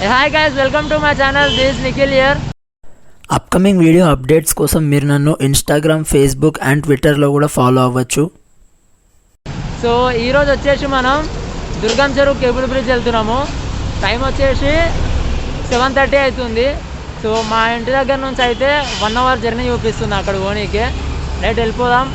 Hi guys, welcome to my channel. This Nikhil here. Upcoming video updates కోసం మీరు నన్ను Instagram, Facebook and ట్విట్టర్లో కూడా ఫాలో అవ్వచ్చు. సో ఈరోజు వచ్చేసి మనం దుర్గం చెరువు కేబుల్ బ్రిడ్జ్ వెళ్తున్నాము. టైం వచ్చేసి 7:30 అవుతుంది. సో మా ఇంటి దగ్గర నుంచి అయితే 1 అవర్ జర్నీ చూపిస్తుంది అక్కడ పోనీకి. రైట్ వెళ్ళిపోదాం.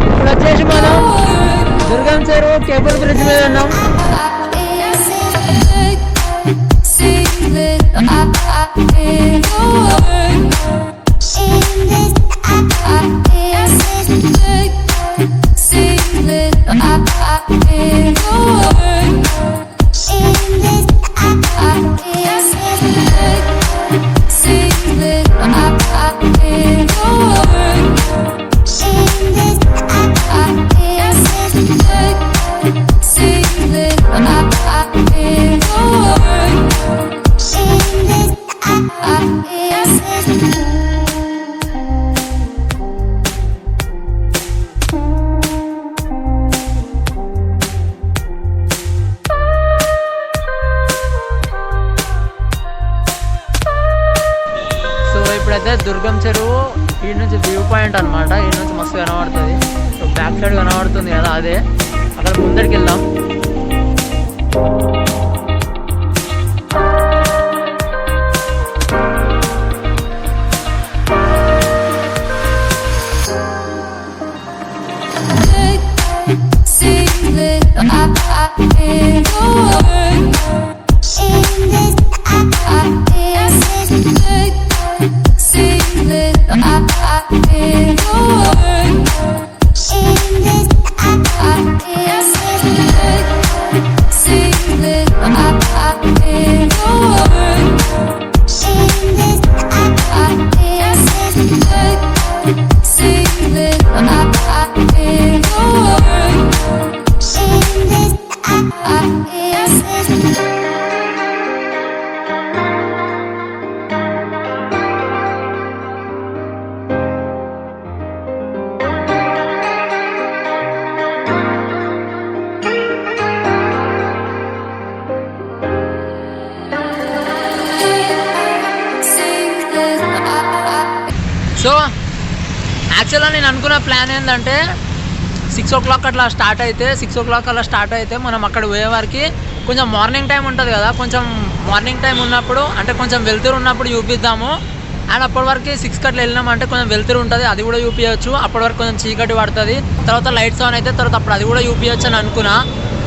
ఇప్పుడు వచ్చేసి మనం దుర్గం చెరువు కేబుల్ బ్రిడ్జ్ మీద ఉన్నాం. ఇప్పుడైతే దుర్గం చెరువు ఈ నుంచి వ్యూ పాయింట్ అనమాట. ఈ నుంచి మస్తు కనబడుతుంది. సో బ్యాక్ సైడ్ కనబడుతుంది కదా, అదే అక్కడ ముందరికి వెళ్దాం. సో యాక్చువల్గా నేను అనుకున్న ప్లాన్ ఏంటంటే 6 o'clock అట్లా స్టార్ట్ అయితే 6 o'clock అలా స్టార్ట్ అయితే మనం అక్కడ పోయే వారికి కొంచెం మార్నింగ్ టైం ఉంటుంది కదా, కొంచెం మార్నింగ్ టైం ఉన్నప్పుడు అంటే కొంచెం వెళ్తురు ఉన్నప్పుడు చూపిద్దాము. అండ్ అప్పటి వరకు 6 అట్లా వెళ్ళినామంటే కొంచెం వెళ్తురు ఉంటుంది, అది కూడా చూపించవచ్చు. అప్పటి వరకు కొంచెం చీకటి పడుతుంది, తర్వాత లైట్స్ ఆన్ అయితే తర్వాత అప్పుడు అది కూడా చూపించవచ్చు అని అనుకున్నా.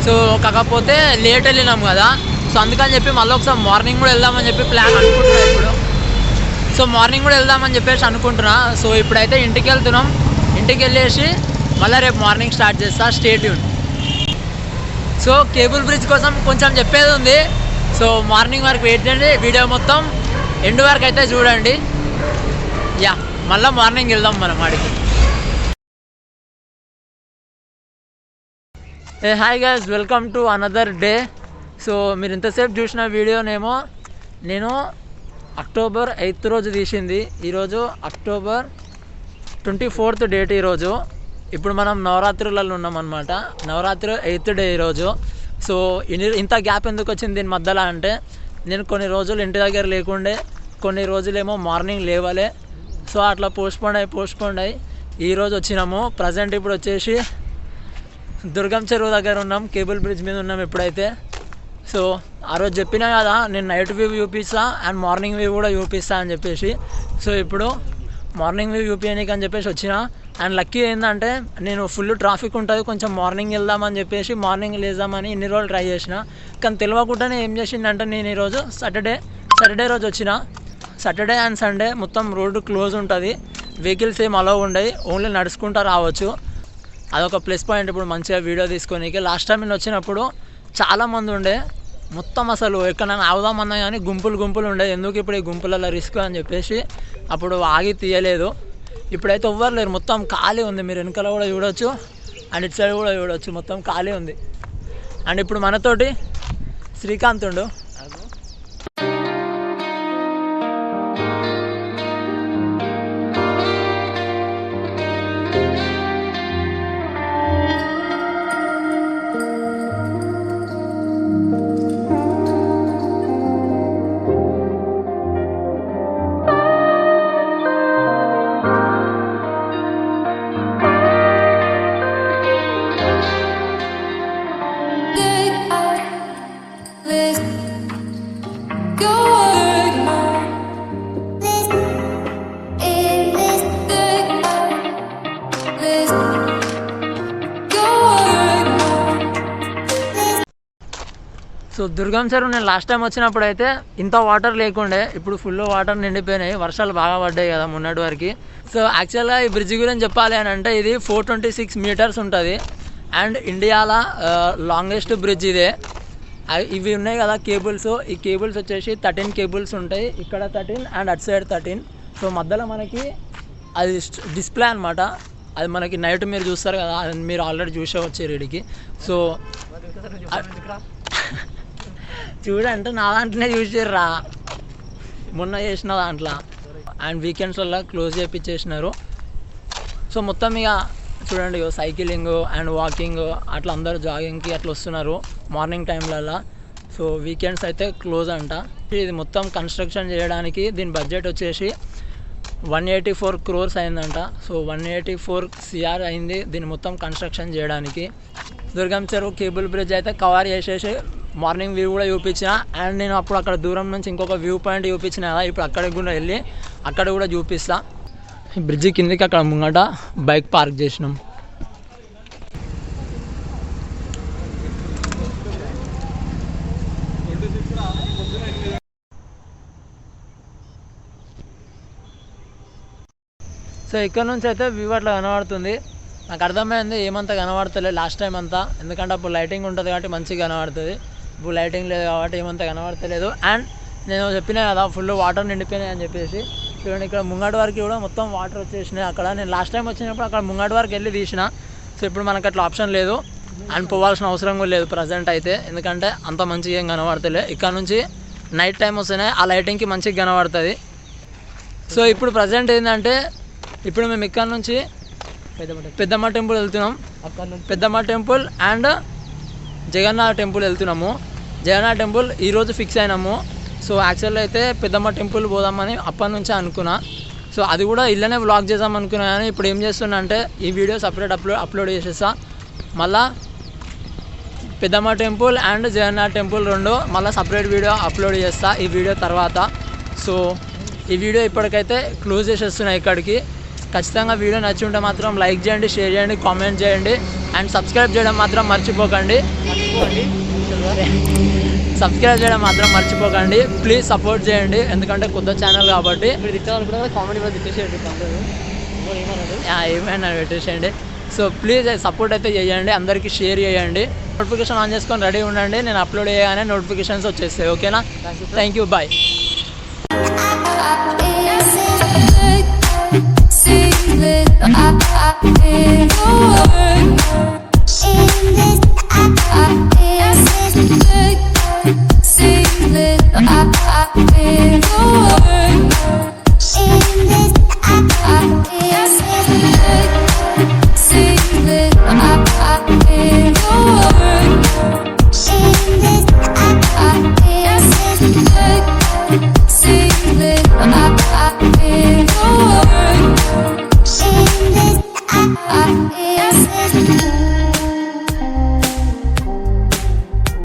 సో కాకపోతే లేట్ వెళ్ళినాం కదా, సో అందుకని చెప్పి మళ్ళీ ఒకసారి మార్నింగ్ కూడా వెళ్దామని చెప్పి ప్లాన్ అనుకుంటున్నా ఇప్పుడు. సో మార్నింగ్ కూడా వెళ్దామని చెప్పేసి అనుకుంటున్నా. సో ఇప్పుడైతే ఇంటికి వెళ్తున్నాం. ఇంటికి వెళ్ళేసి మళ్ళీ రేపు మార్నింగ్ స్టార్ట్ చేస్తా. Stay tune. So cable bridge కోసం కొంచెం చెప్పేది ఉంది. సో మార్నింగ్ వరకు వెయిట్ చేయండి, వీడియో మొత్తం ఎండ్ వరకు అయితే చూడండి. యా, మళ్ళీ మార్నింగ్ వెళ్దాం మనం వాడికి. Hi guys, welcome to another day. So మీరు ఇంతసేపు చూసిన వీడియోనేమో నేను అక్టోబర్ 8th రోజు తీసింది. ఈరోజు అక్టోబర్ 24th డేట్ ఈరోజు. ఇప్పుడు మనం నవరాత్రులలో ఉన్నామన్నమాట. నవరాత్రి 8th డే ఈరోజు. సో ఇంత గ్యాప్ ఎందుకు వచ్చింది దీని మధ్యలో అంటే, నేను కొన్ని రోజులు ఇంటి దగ్గర లేకుండే, కొన్ని రోజులేమో మార్నింగ్ లేవలే. సో అట్లా పోస్ట్పోండ్ అయ్యి ఈరోజు వచ్చినాము. ప్రజెంట్ ఇప్పుడు వచ్చేసి దుర్గం చెరువు దగ్గర ఉన్నాం, కేబుల్ బ్రిడ్జ్ మీద ఉన్నాం ఇప్పుడైతే. సో ఆ రోజు చెప్పినా కదా నేను నైట్ వ్యూ చూపిస్తా అండ్ మార్నింగ్ వ్యూ కూడా చూపిస్తా అని చెప్పేసి. సో ఇప్పుడు మార్నింగ్ వ్యూ చూపించడానికి అని చెప్పేసి వచ్చిన. అండ్ లక్కీ ఏంటంటే నేను ఫుల్ ట్రాఫిక్ ఉంటుంది, కొంచెం మార్నింగ్ వెళ్దామని చెప్పేసి మార్నింగ్ లేదామని ఇన్ని రోజులు ట్రై చేసిన. కానీ తెలియకుండానే ఏం చేసిందంటే నేను ఈరోజు సాటర్డే రోజు వచ్చిన. సాటర్డే అండ్ సండే మొత్తం రోడ్డు క్లోజ్ ఉంటుంది, వెహికల్స్ ఏం అలౌ ఉండవు, ఓన్లీ నడుచుకుంటూ రావచ్చు. అదొక ప్లస్ పాయింట్. ఇప్పుడు మంచిగా వీడియో తీసుకోనికి. లాస్ట్ టైం నేను వచ్చినప్పుడు చాలామంది ఉండే, మొత్తం అసలు ఎక్కడైనా ఆగుదామన్నా కానీ గుంపులు ఉండే. ఎందుకు ఇప్పుడు ఈ గుంపులలో రిస్క్ అని చెప్పేసి అప్పుడు ఆగి తీయలేదు. ఇప్పుడైతే ఎవ్వరు లేరు, మొత్తం ఖాళీ ఉంది. మీరు వెనకాల కూడా చూడవచ్చు అండ్ ఇటు సైడ్ కూడా చూడవచ్చు, మొత్తం ఖాళీ ఉంది. అండ్ ఇప్పుడు మనతోటి శ్రీకాంత్ ఉండు. సో దుర్గం చెరువు నేను లాస్ట్ టైం వచ్చినప్పుడు అయితే ఇంత వాటర్ లేకుండే, ఇప్పుడు ఫుల్ వాటర్ నిండిపోయినాయి. వర్షాలు బాగా పడ్డాయి కదా మొన్నటి వరకు. సో యాక్చువల్గా ఈ బ్రిడ్జ్ గురించి చెప్పాలి అని అంటే ఇది 426 మీటర్స్ ఉంటుంది అండ్ ఇండియాలో లాంగెస్ట్ బ్రిడ్జ్ ఇదే. ఇవి ఉన్నాయి కదా కేబుల్స్, ఈ కేబుల్స్ వచ్చేసి 13 కేబుల్స్ ఉంటాయి. ఇక్కడ 13 అండ్ అటు సైడ్ 13. సో మధ్యలో మనకి అది డిస్ప్లే అనమాట. అది మనకి నైట్ మీరు చూస్తారు కదా, అది మీరు ఆల్రెడీ చూసే వచ్చారు ఇడికి. సో చూడంటే నా దాంట్లోనే చూసారా మొన్న చేసిన దాంట్లో. అండ్ వీకెండ్స్లో క్లోజ్ చేయించేసినారు. సో మొత్తం ఇక చూడండి సైకిలింగ్ అండ్ వాకింగ్ అట్లా అందరూ జాగింగ్కి అట్లా వస్తున్నారు మార్నింగ్ టైంలలో. సో వీకెండ్స్ అయితే క్లోజ్ అంట. ఇది మొత్తం కన్స్ట్రక్షన్ చేయడానికి దీని బడ్జెట్ వచ్చేసి 184 crores అయిందంట. సో 184 CR అయింది దీన్ని మొత్తం కన్స్ట్రక్షన్ చేయడానికి. దుర్గం చెరువు కేబుల్ బ్రిడ్జ్ అయితే కవర్ చేసేసి మార్నింగ్ వ్యూ కూడా చూపించిన. అండ్ నేను అప్పుడు అక్కడ దూరం నుంచి ఇంకొక వ్యూ పాయింట్ చూపించిన కదా, ఇప్పుడు అక్కడికి కూడా వెళ్ళి అక్కడ కూడా చూపిస్తా. ఈ బ్రిడ్జ్ కిందకి అక్కడ ముంగట బైక్ పార్క్ చేసినాం. సో ఇక్కడ నుంచి అయితే వ్యూ అట్లా కనబడుతుంది. నాకు అర్థమైంది ఏమంతా కనబడతలేదు లాస్ట్ టైం అంతా, ఎందుకంటే అప్పుడు లైటింగ్ ఉంటుంది కాబట్టి మంచిగా కనబడుతుంది. ఇప్పుడు లైటింగ్ లేదు కాబట్టి ఏమంతా కనబడతలేదు. అండ్ నేను చెప్పినా కదా ఫుల్ వాటర్ నిండిపోయినాయి అని చెప్పేసి. చూడండి ఇక్కడ ముంగటి వరకు కూడా మొత్తం వాటర్ వచ్చేసినాయి. అక్కడ నేను లాస్ట్ టైం వచ్చినప్పుడు అక్కడ ముంగటి వరకు వెళ్ళి తీసిన. సో ఇప్పుడు మనకు అట్లా ఆప్షన్ లేదు అండ్ పోవాల్సిన అవసరం కూడా లేదు ప్రజెంట్ అయితే, ఎందుకంటే అంత మంచిగా ఏం కనబడతలే. ఇక్కడ నుంచి నైట్ టైం వస్తేనే ఆ లైటింగ్కి మంచిగా కనబడుతుంది. సో ఇప్పుడు ప్రజెంట్ ఏంటంటే ఇప్పుడు మేము ఇక్కడ నుంచి పెద్దమ్మ టెంపుల్ వెళ్తున్నాం. పెద్దమ్మ టెంపుల్ అండ్ జగన్నాథ టెంపుల్ వెళ్తున్నాము. జగన్నాథ టెంపుల్ ఈరోజు ఫిక్స్ అయినాము. సో యాక్చువల్గా అయితే పెద్దమ్మ టెంపుల్ పోదామని అప్పటి నుంచే అనుకున్నా. సో అది కూడా ఇళ్ళనే వ్లాగ్ చేద్దాం అనుకున్నా, కానీ ఇప్పుడు ఏం చేస్తున్నా అంటే ఈ వీడియో సపరేట్ అప్లోడ్ చేసేస్తా. మళ్ళీ పెద్దమ్మ టెంపుల్ అండ్ జగన్నాథ టెంపుల్ రెండు మళ్ళీ సపరేట్ వీడియో అప్లోడ్ చేస్తా ఈ వీడియో తర్వాత. సో ఈ వీడియో ఇప్పటికైతే క్లోజ్ చేసేస్తున్నా ఇక్కడికి. ఖచ్చితంగా వీడియో నచ్చి ఉంటే మాత్రం లైక్ చేయండి, షేర్ చేయండి, కామెంట్ చేయండి అండ్ సబ్స్క్రైబ్ చేయడం మాత్రం మర్చిపోకండి. సబ్స్క్రైబ్ చేయడం మాత్రం మర్చిపోకండి. ప్లీజ్ సపోర్ట్ చేయండి, ఎందుకంటే కొత్త ఛానల్ కాబట్టి. కామెడీ కూడా తిట్టేసేయండి, ఏమైనా పెట్టేసేయండి. సో ప్లీజ్ సపోర్ట్ అయితే చేయండి, అందరికీ షేర్ చేయండి, నోటిఫికేషన్ ఆన్ చేసుకొని రెడీ ఉండండి. నేను అప్లోడ్ చేయగానే నోటిఫికేషన్స్ వచ్చేస్తాయి. ఓకేనా? Thank you, bye. I